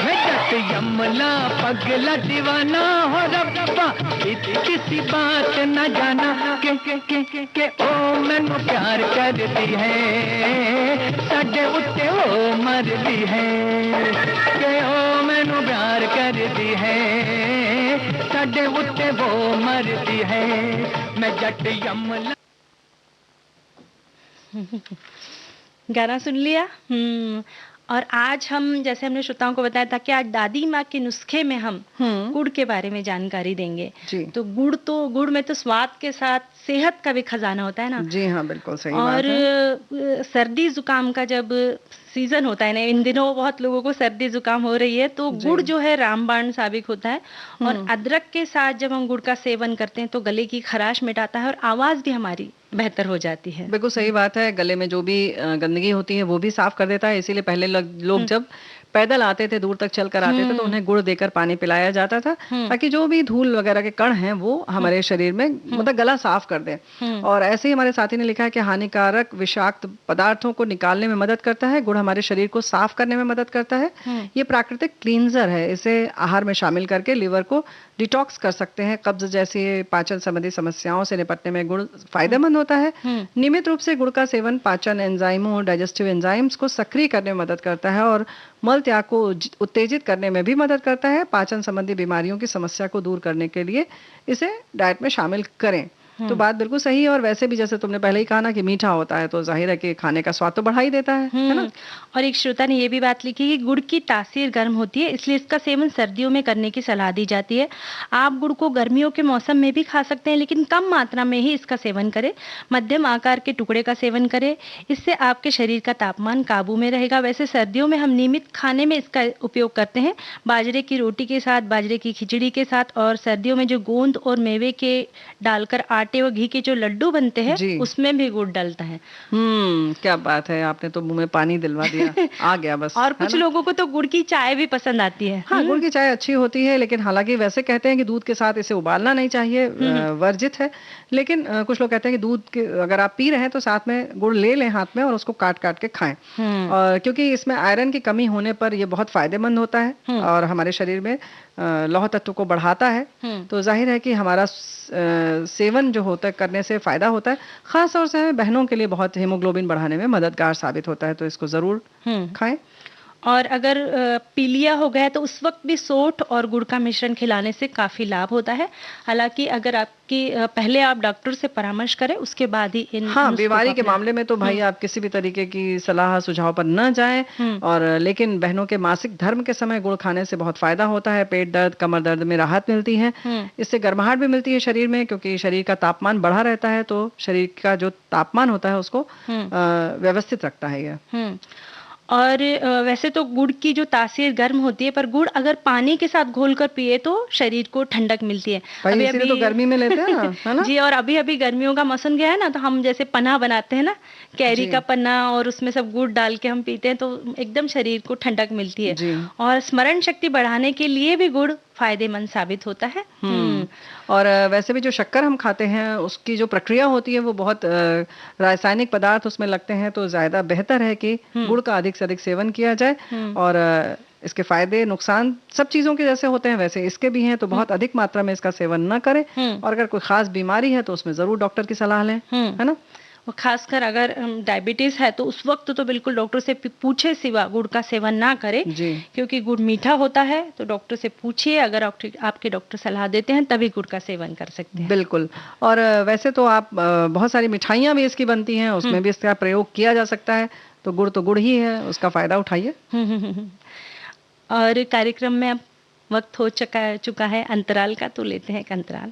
मैं जट यमला पगला दीवाना हो रब्बा, किसी बात न जाना के ओ मैनू प्यार करती है, साडे उत्ते ओ मरदी है, के ओ मैनू प्यार करती है, साडे उत्ते वो मरदी है, मैं जट यमला। गाना सुन लिया। और आज हम, जैसे हमने श्रोताओं को बताया था कि आज दादी माँ के नुस्खे में हम गुड़ के बारे में जानकारी देंगे। जी। तो गुड़ में तो स्वाद के साथ सेहत का भी खजाना होता है ना। जी हाँ, बिल्कुल सही और बात है। सर्दी जुकाम का जब सीजन होता है ना, इन दिनों बहुत लोगों को सर्दी जुकाम हो रही है, तो गुड़ जो है रामबाण साबित होता है। और अदरक के साथ जब हम गुड़ का सेवन करते हैं तो गले की खराश मिटाता है और आवाज भी हमारी बेहतर हो जाती है। बिल्कुल सही बात है। गले में जो भी गंदगी होती है वो भी साफ कर देता है। इसीलिए पहले लोग जब पैदल आते थे, दूर तक चल कर आते थे, तो उन्हें गुड़ देकर पानी पिलाया जाता था, ताकि जो भी धूल वगैरह के कण हैं वो हमारे शरीर में मतलब गला साफ कर दें। और ऐसे ही हमारे साथी ने लिखा है कि हानिकारक विषाक्त पदार्थों को निकालने में मदद करता है। गुड़ हमारे शरीर को साफ करने में मदद करता है। ये प्राकृतिक क्लींजर है। इसे आहार में शामिल करके लिवर को डिटॉक्स कर सकते हैं। कब्ज जैसी पाचन संबंधी समस्याओं से निपटने में गुड़ फायदेमंद होता है। नियमित रूप से गुड़ का सेवन पाचन एंजाइमों, डाइजेस्टिव एंजाइम्स को सक्रिय करने में मदद करता है और मल त्याग को उत्तेजित करने में भी मदद करता है। पाचन संबंधी बीमारियों की समस्या को दूर करने के लिए इसे डाइट में शामिल करें। तो बात बिल्कुल सही है। और वैसे भी जैसे तुमने पहले ही कहा ना कि मीठा होता है, तो जाहिर है कि खाने का स्वाद तो बढ़ा ही देता है ना। और एक श्रोता ने ये भी बात लिखी कि गुड़ की तासीर गर्म होती है, इसलिए इसका सेवन सर्दियों में करने की सलाह दी जाती है। आप गुड़ को गर्मियों के मौसम में भी खा सकते हैं, लेकिन कम मात्रा में ही इसका सेवन करें। मध्यम आकार के टुकड़े का सेवन करें, इससे आपके शरीर का तापमान काबू में रहेगा। वैसे सर्दियों में हम नियमित खाने में इसका उपयोग करते हैं, बाजरे की रोटी के साथ, बाजरे की खिचड़ी के साथ। और सर्दियों में जो गोंद और मेवे के डालकर आटे व घी के जो लड्डू बनते हैं उसमें भी गुड़ डलता है। क्या बात है, आपने तो मुंह में पानी दिलवा दिया। आ गया बस। और कुछ लोगों को तो गुड़ की चाय भी पसंद आती है। हाँ, गुड़ की चाय अच्छी होती है, लेकिन हालांकि वैसे कहते हैं कि दूध के साथ इसे उबालना नहीं चाहिए, वर्जित है। लेकिन कुछ लोग कहते हैं कि दूध के अगर आप पी रहे हैं तो साथ में गुड़ ले लें हाथ में और उसको काट काट के खाएं। और क्योंकि इसमें आयरन की कमी होने पर यह बहुत फायदेमंद होता है और हमारे शरीर में लौह तत्व को बढ़ाता है। तो जाहिर है कि हमारा सेवन जो होता है करने से फायदा होता है। खास तौर से बहनों के लिए बहुत हीमोग्लोबिन बढ़ाने में मददगार साबित होता है, तो इसको जरूर खाएं। और अगर पीलिया हो गया तो उस वक्त भी सोंठ और गुड़ का मिश्रण खिलाने से काफी लाभ होता है। हालांकि अगर आपकी पहले आप डॉक्टर से परामर्श करें, उसके बाद ही इन बीमारी के मामले में तो भाई आप किसी भी तरीके की सलाह सुझाव पर न जाएं। और लेकिन बहनों के मासिक धर्म के समय गुड़ खाने से बहुत फायदा होता है। पेट दर्द, कमर दर्द में राहत मिलती है। इससे गर्माहट भी मिलती है शरीर में, क्योंकि शरीर का तापमान बढ़ा रहता है, तो शरीर का जो तापमान होता है उसको व्यवस्थित रखता है यह। और वैसे तो गुड़ की जो तासीर गर्म होती है, पर गुड़ अगर पानी के साथ घोलकर पिए तो शरीर को ठंडक मिलती है। अभी तो गर्मी में लेते हैं ना, है ना? जी। और अभी गर्मियों का मौसम गया है ना, तो हम जैसे पन्ना बनाते हैं ना, कैरी का पन्ना, और उसमें सब गुड़ डाल के हम पीते हैं, तो एकदम शरीर को ठंडक मिलती है। और स्मरण शक्ति बढ़ाने के लिए भी गुड़ फायदेमंद साबित होता है। और वैसे भी जो शक्कर हम खाते हैं उसकी जो प्रक्रिया होती है वो बहुत रासायनिक पदार्थ उसमें लगते हैं, तो ज्यादा बेहतर है कि गुड़ का अधिक से अधिक सेवन किया जाए। और इसके फायदे नुकसान सब चीजों के जैसे होते हैं वैसे इसके भी हैं, तो बहुत अधिक मात्रा में इसका सेवन न करें। और अगर कोई खास बीमारी है तो उसमें जरूर डॉक्टर की सलाह लें, है ना। और खासकर अगर डायबिटीज है तो उस वक्त तो बिल्कुल डॉक्टर से पूछे सिवा गुड़ का सेवन ना करें, क्योंकि गुड़ मीठा होता है। तो डॉक्टर से पूछिए, अगर आपके डॉक्टर सलाह देते हैं तभी गुड़ का सेवन कर सकते हैं। बिल्कुल। और वैसे तो आप बहुत सारी मिठाइयाँ भी इसकी बनती हैं, उसमें भी इसका प्रयोग किया जा सकता है। तो गुड़ ही है, उसका फायदा उठाइए। और कार्यक्रम में अब वक्त हो चुका है अंतराल का, तो लेते हैं एक अंतराल।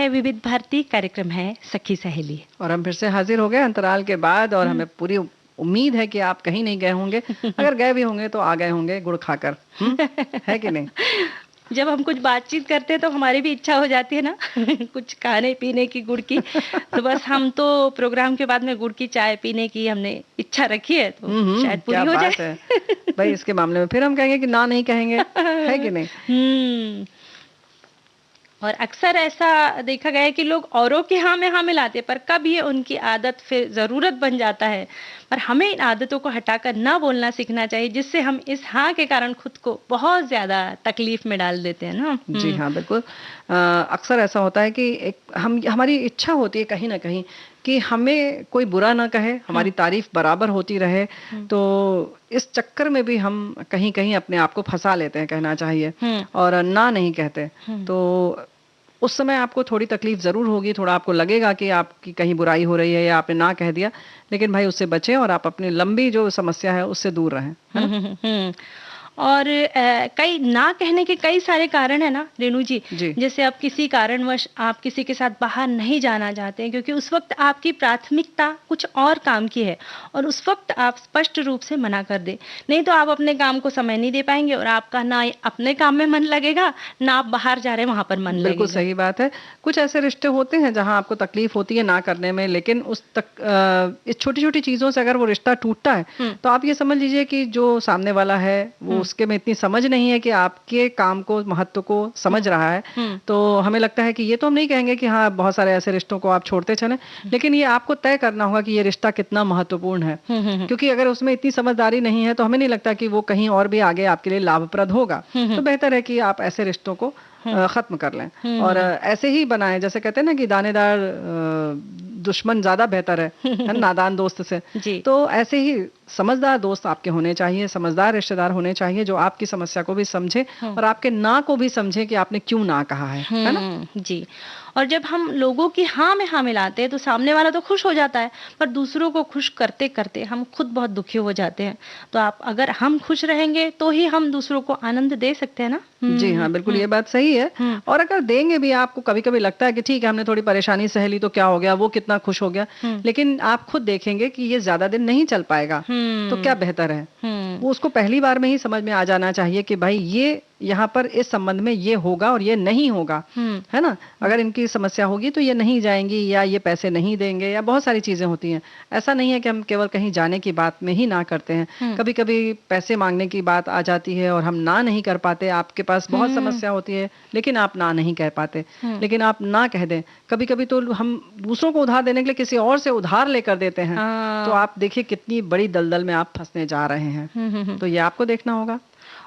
है विविध भारती, कार्यक्रम है सखी सहेली। और हम फिर से हाजिर हो गए अंतराल के बाद, और हमें पूरी उम्मीद है कि आप कहीं नहीं गए होंगे। अगर गए भी होंगे तो आ गए होंगे गुड़ खाकर, है कि नहीं? जब हम कुछ बातचीत करते हैं तो हमारी भी इच्छा हो जाती है ना कुछ खाने पीने की, गुड़ की। तो बस हम तो प्रोग्राम के बाद में गुड़ की चाय पीने की हमने इच्छा रखी है, तो शायद पूरी हो जाए। है भाई, इसके मामले में फिर हम कहेंगे कि ना नहीं कहेंगे, है कि नहीं? और अक्सर ऐसा देखा गया है कि लोग औरों के हाँ में हाँ मिलाते हैं, पर कब ये उनकी आदत फिर जरूरत बन जाता है। पर हमें इन आदतों को हटाकर ना बोलना सीखना चाहिए, जिससे हम इस हाँ के कारण खुद को बहुत ज्यादा तकलीफ में डाल देते हैं ना। जी हाँ, बिल्कुल। अक्सर ऐसा होता है कि हमारी इच्छा होती है कहीं ना कहीं कि हमें कोई बुरा ना कहे, हमारी तारीफ बराबर होती रहे। तो इस चक्कर में भी हम कहीं कहीं अपने आप को फंसा लेते हैं, कहना चाहिए, और ना नहीं कहते। तो उस समय आपको थोड़ी तकलीफ जरूर होगी, थोड़ा आपको लगेगा कि आपकी कहीं बुराई हो रही है या आपने ना कह दिया, लेकिन भाई उससे बचें और आप अपनी लंबी जो समस्या है उससे दूर रहें, है ना? और कई ना कहने के कई सारे कारण है ना रेणु जी। जैसे अब किसी कारणवश आप किसी के साथ बाहर नहीं जाना चाहते हैं, क्योंकि उस वक्त आपकी प्राथमिकता कुछ और काम की है, और उस वक्त आप स्पष्ट रूप से मना कर दे, नहीं तो आप अपने काम को समय नहीं दे पाएंगे, और आपका ना अपने काम में मन लगेगा, ना आप बाहर जा रहे हैं वहां पर मन लगेगा। बिल्कुल सही बात है। कुछ ऐसे रिश्ते होते हैं जहां आपको तकलीफ होती है ना करने में, लेकिन इस छोटी छोटी चीजों से अगर वो रिश्ता टूटता है तो आप ये समझ लीजिए कि जो सामने वाला है वो उसके में इतनी समझ नहीं है कि आपके काम को, महत्व को समझ रहा है। तो हमें लगता है कि ये तो हम नहीं कहेंगे कि हाँ बहुत सारे ऐसे रिश्तों को आप छोड़ते चलें, लेकिन ये आपको तय करना होगा कि ये रिश्ता कितना महत्वपूर्ण है। क्योंकि अगर उसमें इतनी समझदारी नहीं है तो हमें नहीं लगता कि वो कहीं और भी आगे आपके लिए लाभप्रद होगा। तो बेहतर है कि आप ऐसे रिश्तों को खत्म कर लें, और ऐसे ही बनाएं। जैसे कहते हैं ना कि दानेदार दुश्मन ज्यादा बेहतर है नादान दोस्त से। तो ऐसे ही समझदार दोस्त आपके होने चाहिए, समझदार रिश्तेदार होने चाहिए, जो आपकी समस्या को भी समझे और आपके ना को भी समझे कि आपने क्यों ना कहा है ना? जी। और जब हम लोगों की हाँ में हाँ मिलाते हैं तो सामने वाला तो खुश हो जाता है, पर दूसरों को खुश करते करते हम खुद बहुत दुखी हो जाते हैं। तो अगर हम खुश रहेंगे तो ही हम दूसरों को आनंद दे सकते हैं ना। जी हाँ, बिल्कुल ये बात सही है। और अगर देंगे भी, आपको कभी कभी लगता है कि ठीक है हमने थोड़ी परेशानी सह ली तो क्या हो गया, वो कितना खुश हो गया, लेकिन आप खुद देखेंगे कि ये ज्यादा दिन नहीं चल पाएगा। तो क्या बेहतर है, वो उसको पहली बार में ही समझ में आ जाना चाहिए कि भाई ये यहाँ पर इस संबंध में ये होगा और ये नहीं होगा, है ना? अगर इनकी समस्या होगी तो ये नहीं जाएंगी, या ये पैसे नहीं देंगे, या बहुत सारी चीजें होती हैं। ऐसा नहीं है कि हम केवल कहीं जाने की बात में ही ना करते हैं। कभी कभी पैसे मांगने की बात आ जाती है और हम ना नहीं कर पाते। आपके पास बहुत समस्या होती है लेकिन आप ना नहीं कह पाते, लेकिन आप ना कह दें। कभी कभी तो हम दूसरों को उधार देने के लिए किसी और से उधार लेकर देते हैं। तो आप देखिए कितनी बड़ी दलदल में आप फंसने जा रहे हैं। तो ये आपको देखना होगा।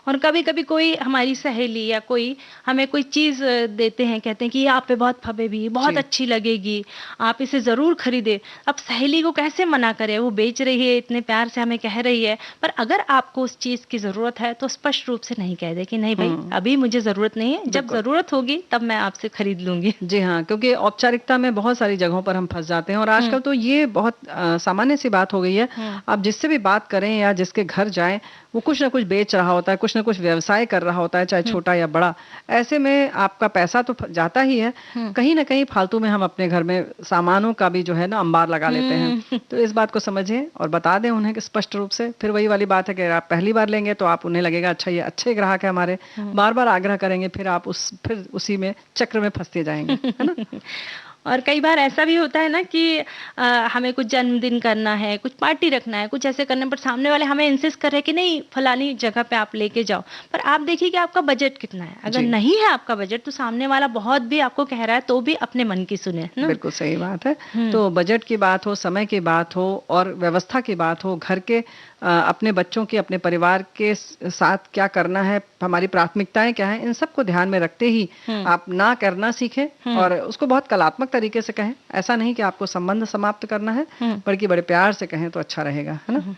और कभी कभी कोई हमारी सहेली या कोई हमें कोई चीज देते हैं, कहते हैं कि ये आप पे बहुत फबेगी, बहुत अच्छी लगेगी, आप इसे जरूर खरीदे। अब सहेली को कैसे मना करें, वो बेच रही है, इतने प्यार से हमें कह रही है, पर अगर आपको उस चीज की जरूरत है तो स्पष्ट रूप से नहीं कह दे कि नहीं भाई अभी मुझे जरूरत नहीं है, जब जरूरत होगी तब मैं आपसे खरीद लूंगी। जी हाँ, क्योंकि औपचारिकता में बहुत सारी जगहों पर हम फंस जाते हैं, और आजकल तो ये बहुत सामान्य सी बात हो गई है। आप जिससे भी बात करें या जिसके घर जाएं, वो कुछ ना कुछ बेच रहा होता है, कुछ ना कुछ व्यवसाय कर रहा होता है, चाहे छोटा या बड़ा। ऐसे में आपका पैसा तो जाता ही है, कहीं ना कहीं फालतू में हम अपने घर में सामानों का भी जो है ना अंबार लगा लेते हैं। तो इस बात को समझें और बता दें उन्हें कि स्पष्ट रूप से। फिर वही वाली बात है कि आप पहली बार लेंगे तो आप उन्हें लगेगा अच्छा ये अच्छे ग्राहक है हमारे, बार बार आग्रह करेंगे, फिर आप फिर उसी में चक्र में फंसते जाएंगे, है ना? और कई बार ऐसा भी होता है ना कि हमें कुछ जन्मदिन करना है, कुछ पार्टी रखना है, कुछ ऐसे करने पर सामने वाले हमें इंसिस्ट कर रहे हैं कि नहीं फलानी जगह पे आप लेके जाओ, पर आप देखिए कि आपका बजट कितना है। अगर नहीं है आपका बजट तो सामने वाला बहुत भी आपको कह रहा है तो भी अपने मन की सुने ना। बिल्कुल सही बात है। तो बजट की बात हो, समय की बात हो और व्यवस्था की बात हो, घर के अपने बच्चों की, अपने परिवार के साथ क्या करना है, हमारी प्राथमिकताएं क्या हैं, इन सब को ध्यान में रखते ही आप ना करना सीखें और उसको बहुत कलात्मक तरीके से कहें। ऐसा नहीं कि आपको संबंध समाप्त करना है, बल्कि बड़े प्यार से कहें तो अच्छा रहेगा, है ना?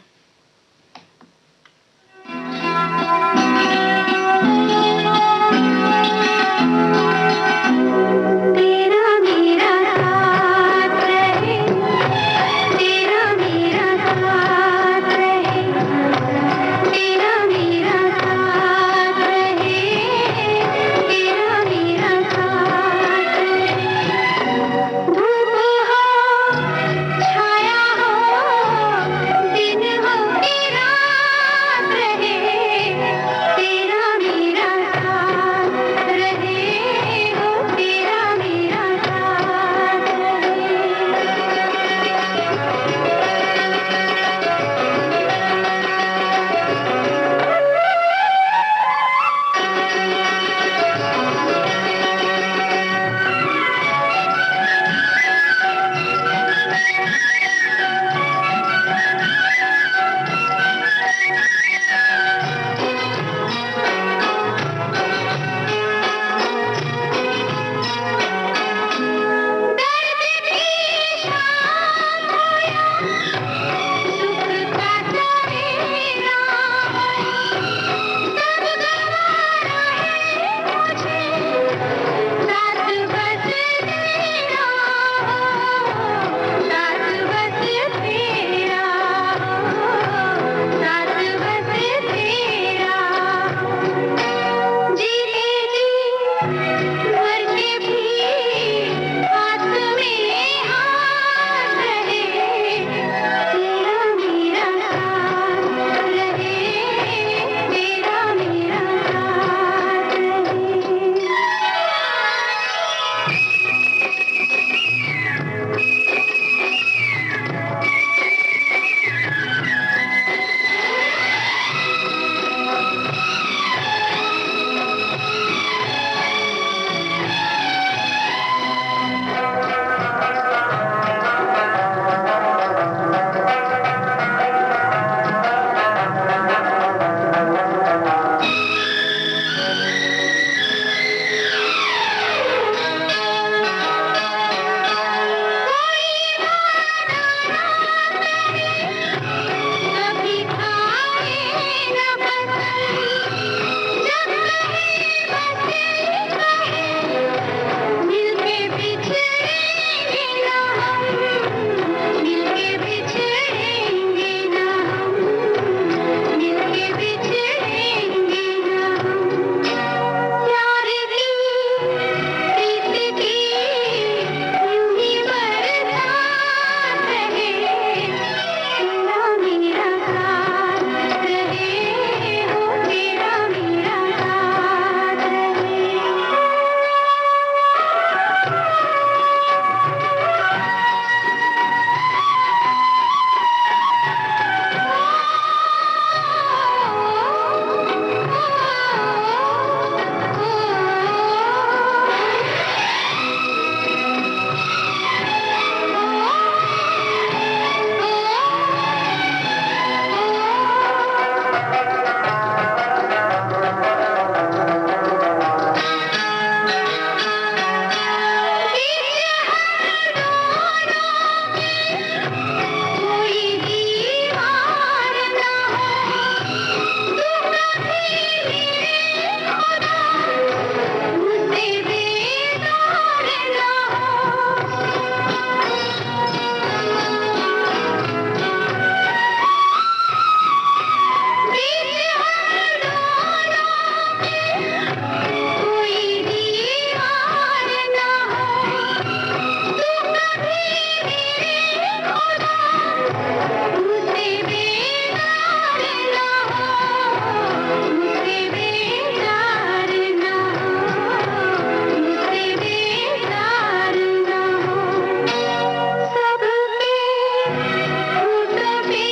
रूठों पे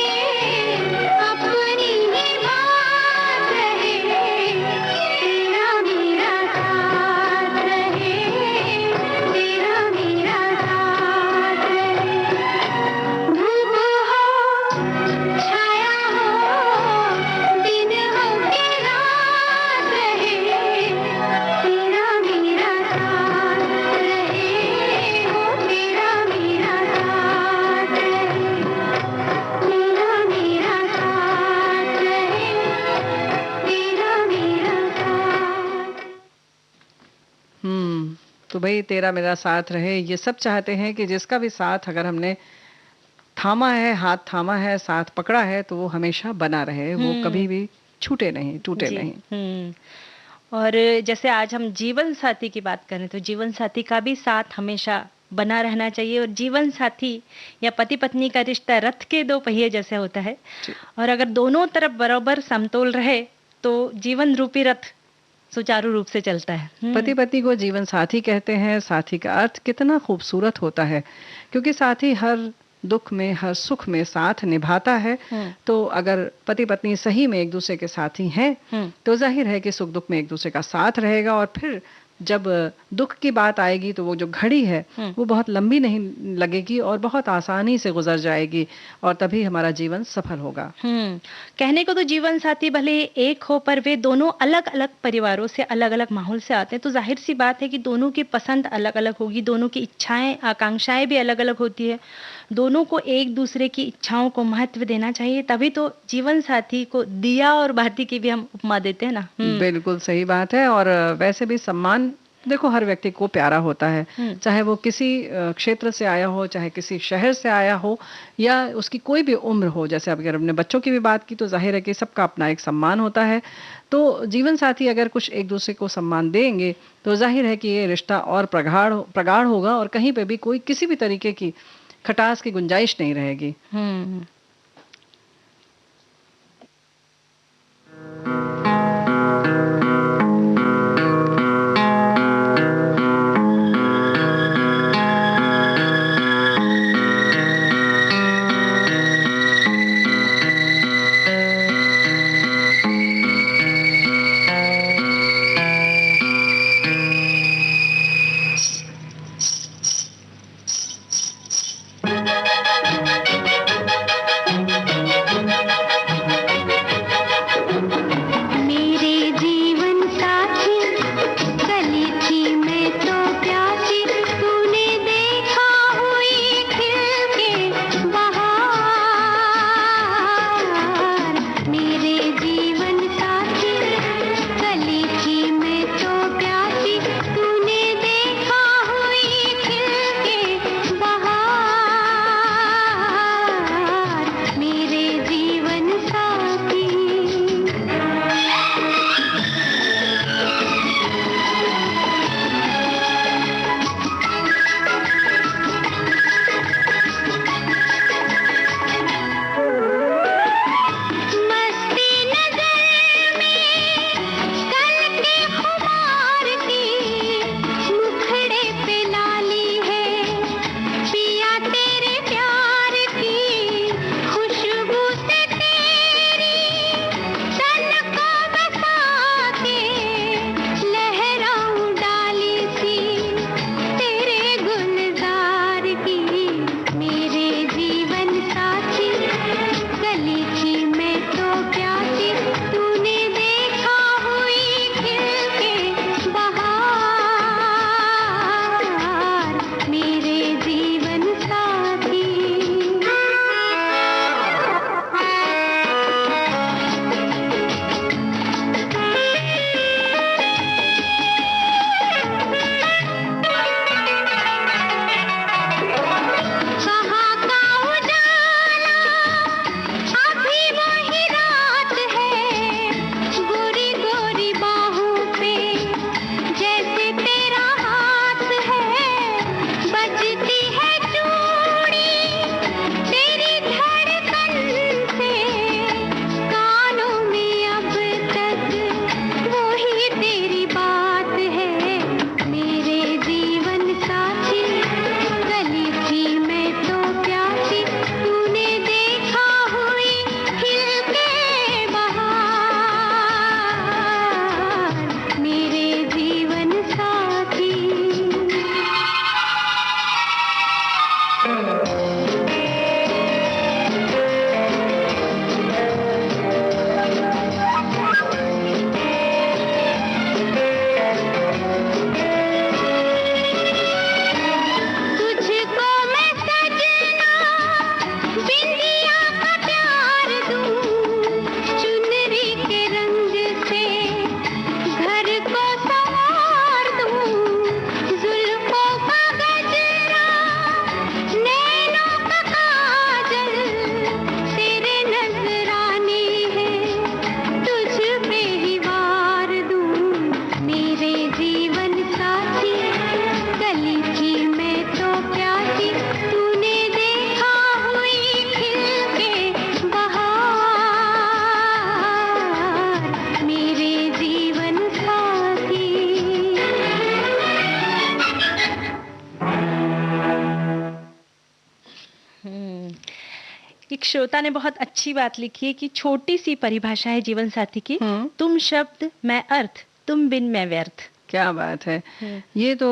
अपनी ही बात रहे, तेरा मेरा साथ रहे, तेरा मेरा साथ रहे। धूप हो छाया हो, दिन हो के रात रहे, तेरा मेरा साथ रहे, हो तेरा मेरा साथ रहे, तेरा मेरा साथ रहे, तेरा मेरा साथ। तो भाई तेरा मेरा साथ रहे, ये सब चाहते हैं कि जिसका भी साथ अगर हमने थामा है, हाथ थामा है, साथ पकड़ा है, तो वो हमेशा बना रहे, वो कभी भी छूटे नहीं, टूटे जी। नहीं। और जैसे आज हम जीवन साथी की बात करें तो जीवन साथी का भी साथ हमेशा बना रहना चाहिए। और जीवन साथी या पति पत्नी का रिश्ता रथ के दो पहिए जैसे होता है, जी। और अगर दोनों तरफ बराबर समतोल रहे तो जीवन रूपी रथ सुचारू रूप से चलता है। पति पत्नी को जीवन साथी कहते हैं। साथी का अर्थ कितना खूबसूरत होता है, क्योंकि साथी हर दुख में, हर सुख में साथ निभाता है। तो अगर पति पत्नी सही में एक दूसरे के साथी हैं, तो जाहिर है कि सुख दुख में एक दूसरे का साथ रहेगा। और फिर जब दुख की बात आएगी तो वो जो घड़ी है वो बहुत लंबी नहीं लगेगी और बहुत आसानी से गुजर जाएगी, और तभी हमारा जीवन सफल होगा। कहने को तो जीवन साथी भले एक हो, पर वे दोनों अलग अलग परिवारों से, अलग अलग माहौल से आते हैं, तो जाहिर सी बात है कि दोनों की पसंद अलग अलग होगी, दोनों की इच्छाएं आकांक्षाएं भी अलग अलग होती है। दोनों को एक दूसरे की इच्छाओं को महत्व देना चाहिए, तभी तो जीवन साथी को दिया और बाती की भी हम उपमा देते हैं ना। बिल्कुल सही बात है। और वैसे भी सम्मान देखो हर व्यक्ति को प्यारा होता है, चाहे वो किसी क्षेत्र से आया हो, चाहे किसी शहर से आया हो, या उसकी कोई भी उम्र हो। जैसे अगर हमने बच्चों की भी बात की तो जाहिर है कि सबका अपना एक सम्मान होता है। तो जीवन साथी अगर कुछ एक दूसरे को सम्मान देंगे तो जाहिर है कि ये रिश्ता और प्रगाढ़ होगा, और कहीं पे भी कोई किसी भी तरीके की खटास की गुंजाइश नहीं रहेगी। एक श्रोता ने बहुत अच्छी बात लिखी है कि छोटी सी परिभाषा है जीवन साथी की, तुम शब्द मैं अर्थ, तुम बिन मैं व्यर्थ। क्या बात है। ये तो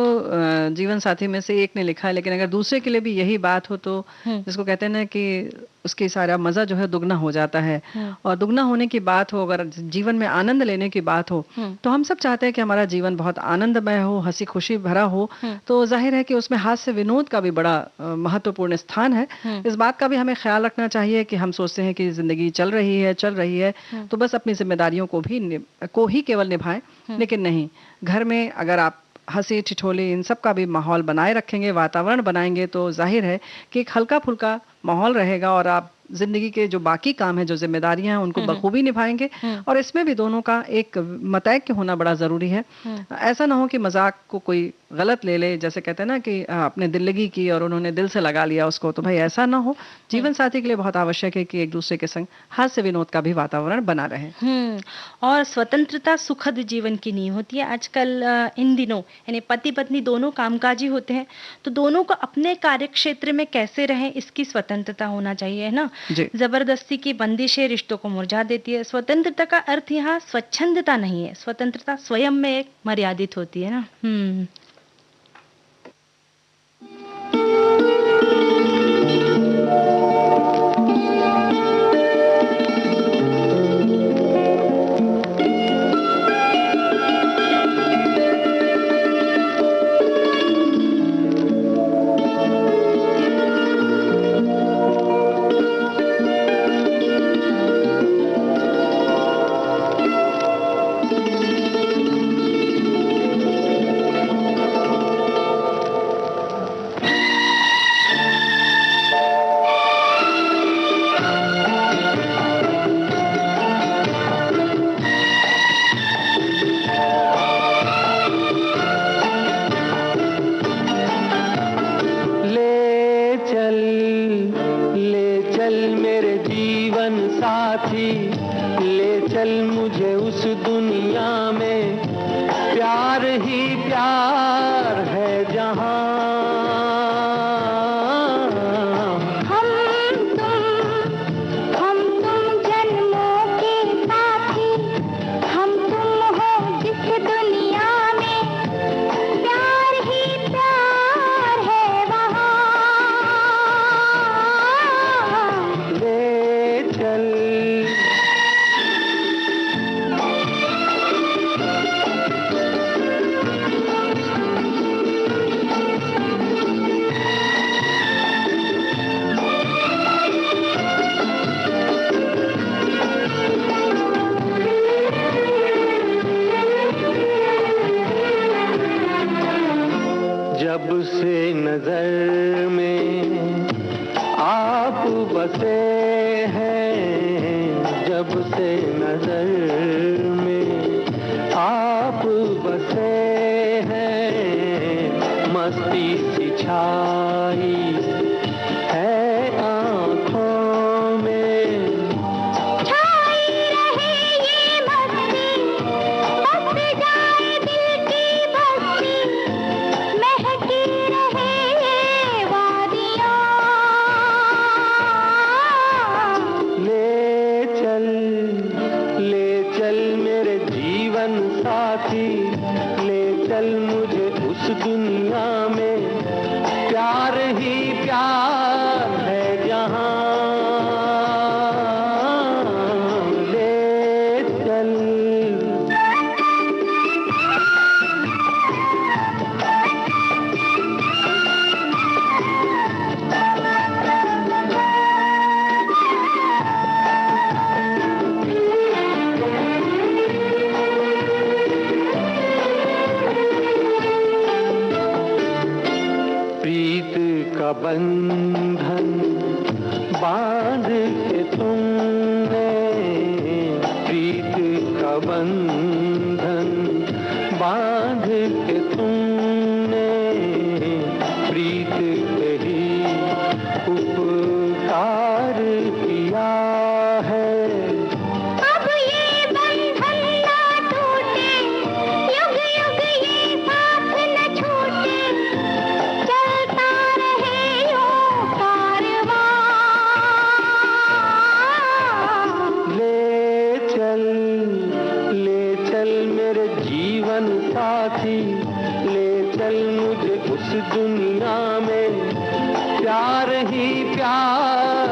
जीवन साथी में से एक ने लिखा है, लेकिन अगर दूसरे के लिए भी यही बात हो तो जिसको कहते हैं ना कि उसकी सारा मजा जो है दुगना हो जाता है। और दुगना होने की बात हो, अगर जीवन में आनंद लेने की बात हो, तो हम सब चाहते हैं कि हमारा जीवन बहुत आनंदमय हो, हंसी खुशी भरा हो। तो जाहिर है कि उसमें हास्य विनोद का भी बड़ा महत्वपूर्ण स्थान है। इस बात का भी हमें ख्याल रखना चाहिए कि हम सोचते हैं कि जिंदगी चल रही है तो बस अपनी जिम्मेदारियों को ही केवल निभाएं, लेकिन नहीं, घर में अगर आप हंसी ठिठोली इन सब का भी माहौल बनाए रखेंगे, वातावरण बनाएंगे, तो जाहिर है कि एक हल्का फुल्का माहौल रहेगा और आप जिंदगी के जो बाकी काम है, जो जिम्मेदारियां हैं, उनको बखूबी निभाएंगे। और इसमें भी दोनों का एक मतैक्य होना बड़ा जरूरी है। ऐसा ना हो कि मजाक को कोई गलत ले ले, जैसे कहते हैं ना कि आपने दिल लगी की और उन्होंने दिल से लगा लिया उसको, तो भाई ऐसा ना हो। जीवन साथी के लिए बहुत आवश्यक है कि एक दूसरे के संग हास्य विनोद का भी वातावरण बना रहे। और स्वतंत्रता सुखद जीवन की नींव होती है। आजकल इन दिनों यानी पति पत्नी दोनों कामकाजी होते हैं, तो दोनों को अपने कार्य क्षेत्र में कैसे रहें इसकी स्वतंत्रता होना चाहिए, है ना। जबरदस्ती की बंदिशें रिश्तों को मुरझा देती है। स्वतंत्रता का अर्थ यहाँ स्वच्छंदता नहीं है, स्वतंत्रता स्वयं में एक मर्यादित होती है ना।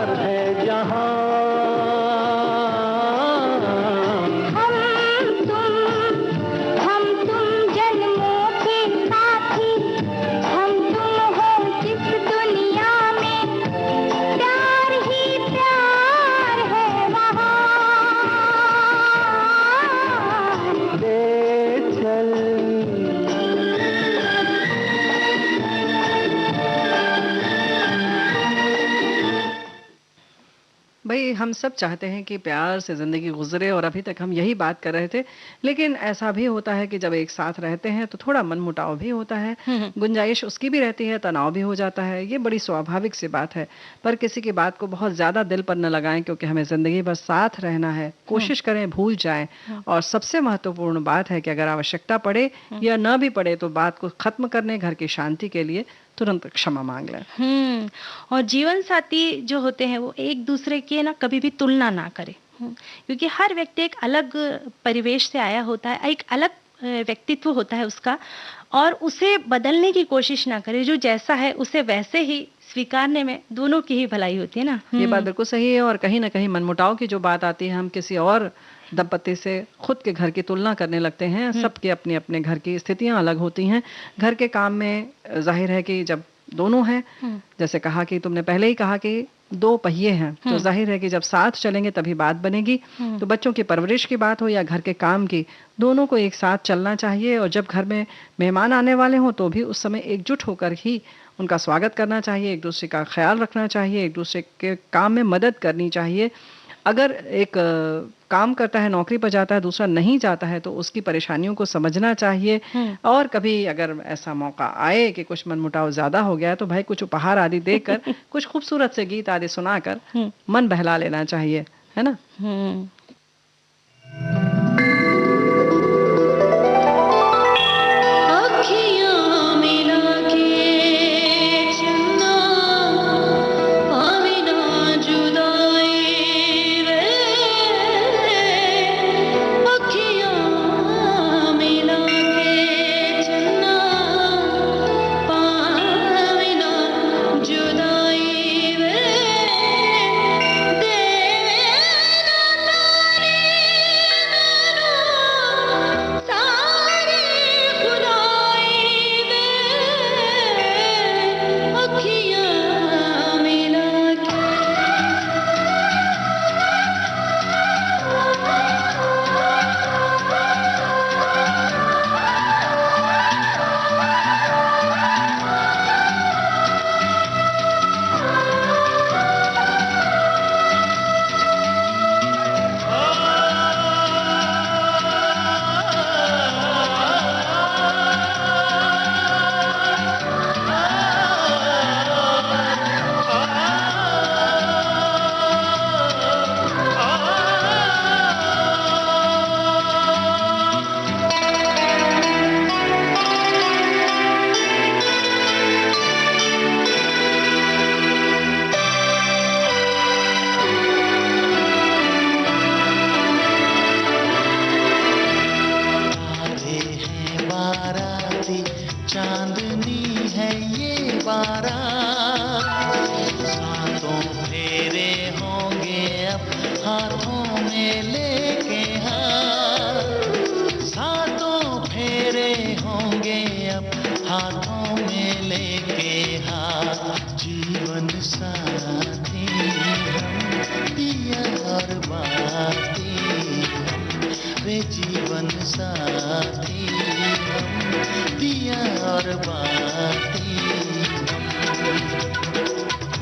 प्यार है जहां हम तुम जन्मों के साथी, हम तुम हो जिस दुनिया में, प्यार ही प्यार है वहाँ। ले चल भाई हम सब चाहते हैं कि प्यार से ज़िंदगी गुजरे और अभी तक हम यही बात कर रहे थे, लेकिन ऐसा भी होता है कि जब एक साथ रहते हैं तो थोड़ा मनमुटाव भी होता है, गुंजाइश उसकी भी रहती है, तनाव भी हो जाता है। ये बड़ी स्वाभाविक सी बात है, पर किसी की बात को बहुत ज़्यादा दिल पर न लगाएं, क्योंकि हमें ज़िंदगी भर साथ रहना है। कोशिश करें भूल जाएं, और सबसे महत्वपूर्ण बात है कि अगर आवश्यकता पड़े या न भी पड़े तो बात को ख़त्म करने, घर की शांति के लिए तुरंत क्षमा मांग लें। और जीवन साथी जो होते हैं वो एक दूसरे की ना कभी भी तुलना ना करें, क्योंकि हर व्यक्ति एक अलग परिवेश से आया होता है, एक अलग व्यक्तित्व होता है उसका, और उसे बदलने की कोशिश ना करें। जो जैसा है उसे वैसे ही स्वीकारने में दोनों की ही भलाई होती है ना। ये बात बिल्कुल सही है। और कहीं ना कहीं मनमुटाव की जो बात आती है, हम किसी और दंपति से खुद के घर की तुलना करने लगते हैं। सबके अपने अपने घर की स्थितियां अलग होती हैं। घर के काम में जाहिर है कि जब दोनों हैं, जैसे कहा कि तुमने पहले ही कहा कि दो पहिए हैं, तो जाहिर है कि जब साथ चलेंगे तभी बात बनेगी। तो बच्चों की परवरिश की बात हो या घर के काम की, दोनों को एक साथ चलना चाहिए। और जब घर में मेहमान आने वाले हों तो भी उस समय एकजुट होकर ही उनका स्वागत करना चाहिए, एक दूसरे का ख्याल रखना चाहिए, एक दूसरे के काम में मदद करनी चाहिए। अगर एक काम करता है, नौकरी पर जाता है, दूसरा नहीं जाता है, तो उसकी परेशानियों को समझना चाहिए। और कभी अगर ऐसा मौका आए कि कुछ मनमुटाव ज्यादा हो गया है, तो भाई कुछ उपहार आदि देकर कुछ खूबसूरत से गीत आदि सुनाकर मन बहला लेना चाहिए, है ना।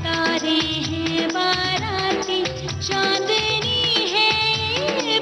तारे हैं बाराती, चांदनी है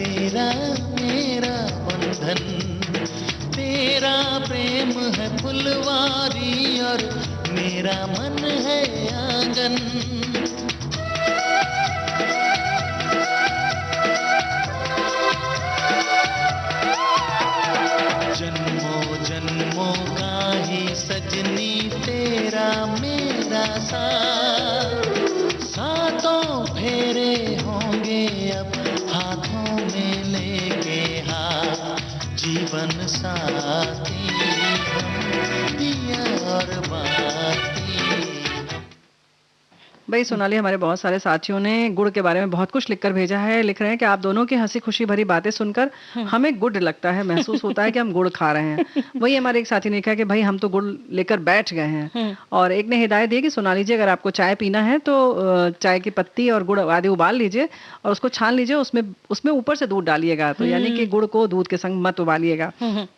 तेरा मेरा बंधन, तेरा प्रेम है फुलवारी और मेरा मन है आंगन। जन्मों जन्मों का ही सजनी तेरा मेरा साथ, सातों फेरे होंगे अब हाथों में लेके हाथ, जीवन साथी हम दिया और बाती। भाई सोनाली, हमारे बहुत सारे साथियों ने गुड़ के बारे में बहुत कुछ लिखकर भेजा है। लिख रहे हैं कि आप दोनों की हंसी खुशी भरी बातें सुनकर हमें गुड लगता है, महसूस होता है कि हम गुड़ खा रहे हैं। वही हमारे एक साथी ने लिखा कि भाई हम तो गुड़ लेकर बैठ गए हैं। और एक ने हिदायत दी कि सोनाली जी, अगर आपको चाय पीना है तो चाय की पत्ती और गुड़ आदि उबाल लीजिए और उसको छान लीजिए, उसमें उसमें ऊपर से दूध डालिएगा, तो यानी कि गुड़ को दूध के संग मत उबालिएगा।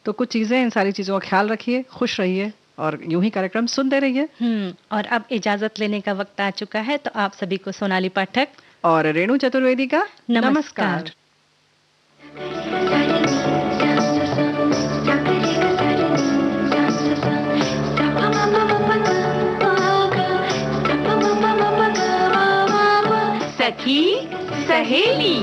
तो कुछ चीजें, इन सारी चीजों का ख्याल रखिए, खुश रहिए और यूं ही कार्यक्रम सुनते रहिए। और अब इजाजत लेने का वक्त आ चुका है, तो आप सभी को सोनाली पाठक और रेणु चतुर्वेदी का नमस्कार। सखी सहेली।